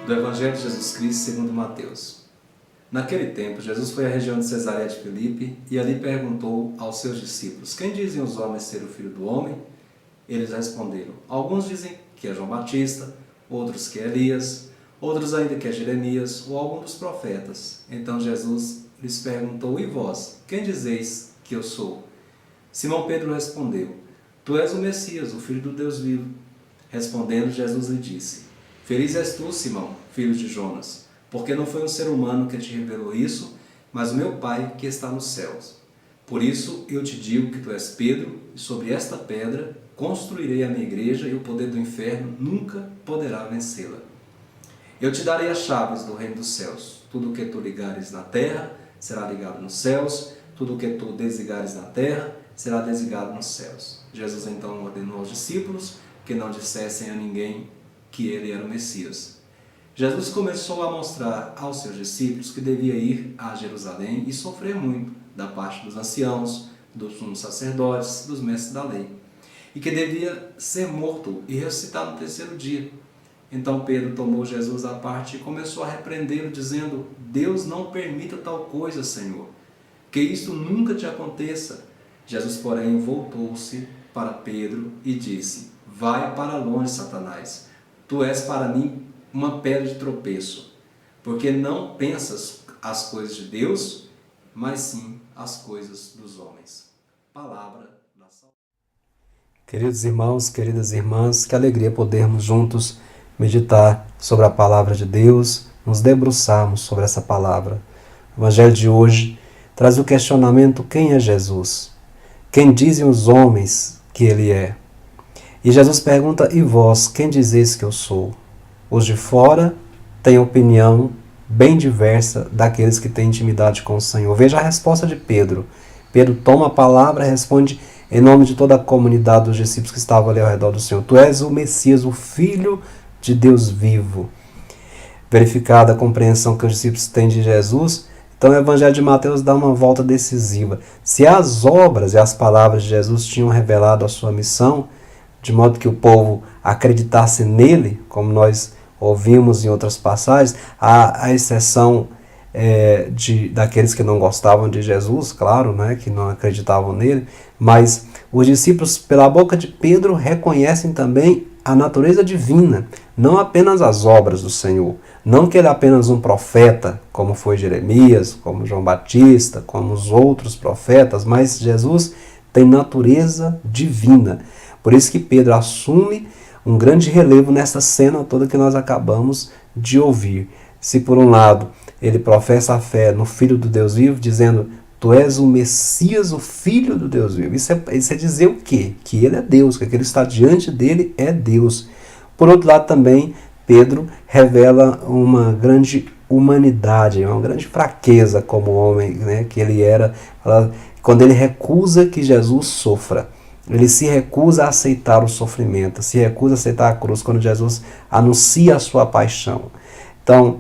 Do Evangelho de Jesus Cristo segundo Mateus. Naquele tempo, Jesus foi à região de Cesareia de Filipe e ali perguntou aos seus discípulos: quem dizem os homens ser o Filho do Homem? Eles responderam: alguns dizem que é João Batista, outros que é Elias, outros ainda que é Jeremias ou algum dos profetas. Então Jesus lhes perguntou: e vós, quem dizeis que eu sou? Simão Pedro respondeu: tu és o Messias, o Filho do Deus vivo. Respondendo, Jesus lhe disse: feliz és tu, Simão, filho de Jonas, porque não foi um ser humano que te revelou isso, mas o meu Pai que está nos céus. Por isso eu te digo que tu és Pedro, e sobre esta pedra construirei a minha igreja, e o poder do inferno nunca poderá vencê-la. Eu te darei as chaves do reino dos céus. Tudo o que tu ligares na terra será ligado nos céus, tudo o que tu desligares na terra será desligado nos céus. Jesus então ordenou aos discípulos que não dissessem a ninguém que ele era o Messias. Jesus começou a mostrar aos seus discípulos que devia ir a Jerusalém e sofrer muito da parte dos anciãos, dos sumos sacerdotes, dos mestres da lei, e que devia ser morto e ressuscitar no terceiro dia. Então Pedro tomou Jesus à parte e começou a repreendê-lo, dizendo: Deus não permita tal coisa, Senhor, que isto nunca te aconteça. Jesus, porém, voltou-se para Pedro e disse: vai para longe, Satanás. Tu és para mim uma pedra de tropeço, porque não pensas as coisas de Deus, mas sim as coisas dos homens. Palavra da salvação. Queridos irmãos, queridas irmãs, que alegria podermos juntos meditar sobre a palavra de Deus, nos debruçarmos sobre essa palavra. O Evangelho de hoje traz o questionamento: quem é Jesus? Quem dizem os homens que ele é? E Jesus pergunta: e vós, quem dizeis que eu sou? Os de fora têm opinião bem diversa daqueles que têm intimidade com o Senhor. Veja a resposta de Pedro. Pedro toma a palavra e responde em nome de toda a comunidade dos discípulos que estavam ali ao redor do Senhor: tu és o Messias, o Filho de Deus vivo. Verificada a compreensão que os discípulos têm de Jesus, então o Evangelho de Mateus dá uma volta decisiva. Se as obras e as palavras de Jesus tinham revelado a sua missão, de modo que o povo acreditasse nele, como nós ouvimos em outras passagens, à exceção daqueles que não gostavam de Jesus, claro, né, que não acreditavam nele, mas os discípulos, pela boca de Pedro, reconhecem também a natureza divina, não apenas as obras do Senhor, não que ele é apenas um profeta, como foi Jeremias, como João Batista, como os outros profetas, mas Jesus tem natureza divina. Por isso que Pedro assume um grande relevo nessa cena toda que nós acabamos de ouvir. Se por um lado ele professa a fé no Filho do Deus vivo, dizendo: tu és o Messias, o Filho do Deus vivo. Isso é dizer o quê? Que ele é Deus, que aquele que está diante dele é Deus. Por outro lado também, Pedro revela uma grande humanidade, uma grande fraqueza como homem, né, que ele era, quando ele recusa que Jesus sofra. Ele se recusa a aceitar o sofrimento, se recusa a aceitar a cruz quando Jesus anuncia a sua paixão. Então,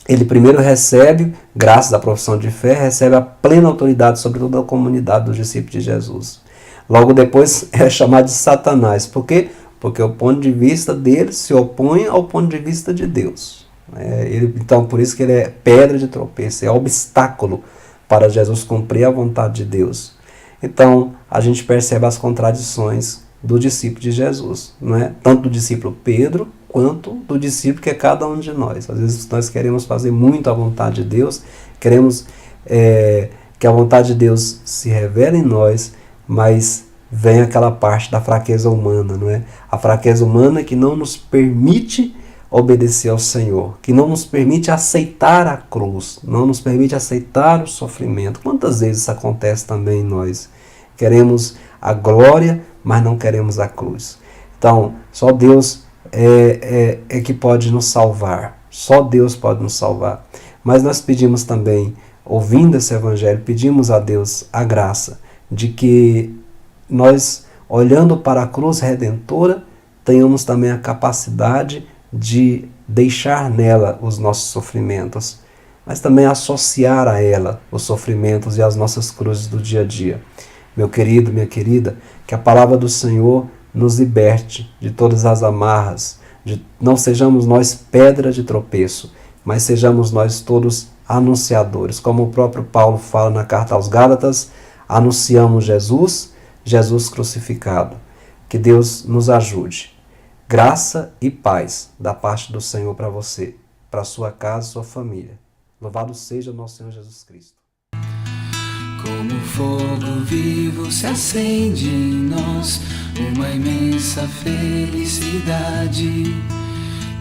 ele primeiro recebe, graças à profissão de fé, recebe a plena autoridade sobre toda a comunidade dos discípulos de Jesus. Logo depois é chamado de Satanás. Por quê? Porque o ponto de vista dele se opõe ao ponto de vista de Deus. Então, por isso que ele é pedra de tropeço, é obstáculo para Jesus cumprir a vontade de Deus. Então, a gente percebe as contradições do discípulo de Jesus, não é? Tanto do discípulo Pedro, quanto do discípulo que é cada um de nós. Às vezes nós queremos fazer muito a vontade de Deus, queremos que a vontade de Deus se revele em nós, mas vem aquela parte da fraqueza humana, não é? A fraqueza humana que não nos permite obedecer ao Senhor, que não nos permite aceitar a cruz, não nos permite aceitar o sofrimento. Quantas vezes isso acontece também em nós? Queremos a glória, mas não queremos a cruz. Então, só Deus é que pode nos salvar. Só Deus pode nos salvar. Mas nós pedimos também, ouvindo esse Evangelho, pedimos a Deus a graça de que nós, olhando para a cruz redentora, tenhamos também a capacidade de deixar nela os nossos sofrimentos, mas também associar a ela os sofrimentos e as nossas cruzes do dia a dia. Meu querido, minha querida, que a palavra do Senhor nos liberte de todas as amarras, Não sejamos nós pedra de tropeço, mas sejamos nós todos anunciadores. Como o próprio Paulo fala na carta aos Gálatas, anunciamos Jesus, Jesus crucificado. Que Deus nos ajude. Graça e paz da parte do Senhor para você, para sua casa e sua família. Louvado seja o nosso Senhor Jesus Cristo. Como fogo vivo se acende em nós uma imensa felicidade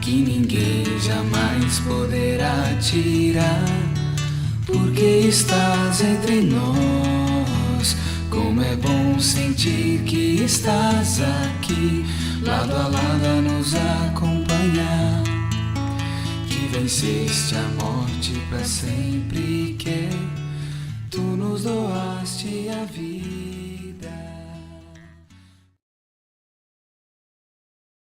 que ninguém jamais poderá tirar, porque estás entre nós. Como é bom sentir que estás aqui, lado a lado a nos acompanhar, que venceste a morte para sempre, que tu nos doaste a vida.